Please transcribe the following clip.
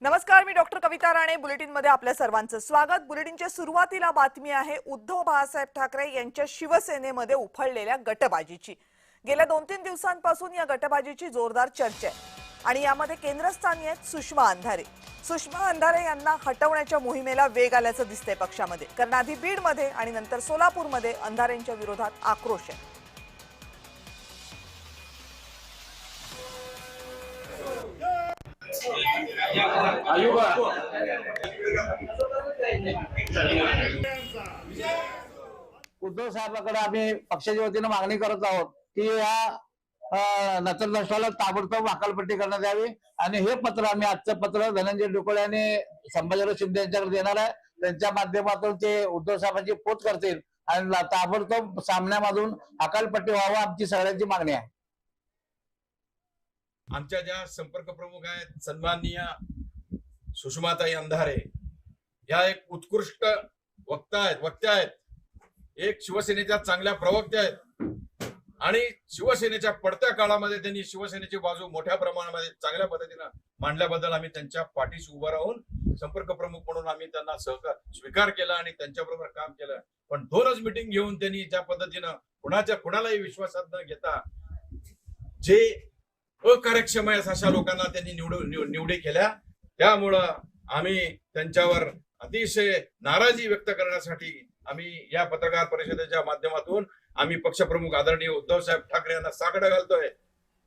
नमस्कार, मी डॉक्टर कविता राणे. बुलेटिन मध्ये आपल्या सर्वांचं स्वागत. बुलेटिनच्या सुरुवातीला बातमी आहे उद्धव बाळासाहेब ठाकरे यांच्या शिवसेनेमध्ये उफाळलेल्या गटबाजीची. गेल्या 2-3 दिवसांपासून या गटबाजीची जोरदार चर्चा आहे आणि यामध्ये केंद्रस्थानी आहेत सुषमा अंधारे. सुषमा अंधारे यांना हटवण्याच्या मोहिमेला वेग आल्याचं दिसतंय पक्षामध्ये. कारण आधी बीडमध्ये आणि नंतर सोलापूरमध्ये अंधारेंच्या विरोधात आक्रोश आहे. उद्धव साहेबांकडे आम्ही पक्षाच्या वतीने मागणी करत आहोत की या नचरदष्टाला ताबडतोब हकालपट्टी करण्यात यावी आणि हे पत्र आम्ही आजचं पत्र धनंजय डोकोळे आणि संभाजीराव शिंदे यांच्याकडे देणार आहे. त्यांच्या माध्यमातून ते उद्धव साहेबांची पोच करतील आणि ताबडतोब सामन्यामधून हकालपट्टी व्हावा आमची सगळ्यांची मागणी आहे. आमच्या ज्या संपर्क प्रमुख आहेत सन्माननीय सुषमाताई अंधारे या एक उत्कृष्ट वक्त्या आहेत, एक शिवसेनेच्या चांगल्या प्रवक्त्या आहेत आणि शिवसेनेच्या पडत्या काळामध्ये त्यांनी शिवसेनेची बाजू मोठ्या प्रमाणामध्ये चांगल्या पद्धतीने मांडल्याबद्दल आम्ही त्यांच्या पाठीशी उभं राहून संपर्क प्रमुख म्हणून आम्ही त्यांना स्वीकार केला आणि त्यांच्याबरोबर काम केलं. पण 2च मीटिंग घेऊन त्यांनी ज्या पद्धतीनं कुणालाही विश्वासात न घेता जे अकार्यक्षम आहे अशा लोकांना त्यांनी निवडी केल्या. त्यामुळं आम्ही त्यांच्यावर अतिशय नाराजी व्यक्त करण्यासाठी आम्ही या पत्रकार परिषदेच्या माध्यमातून आम्ही पक्षप्रमुख आदरणीय उद्धव साहेब ठाकरे यांना साकडं घालतोय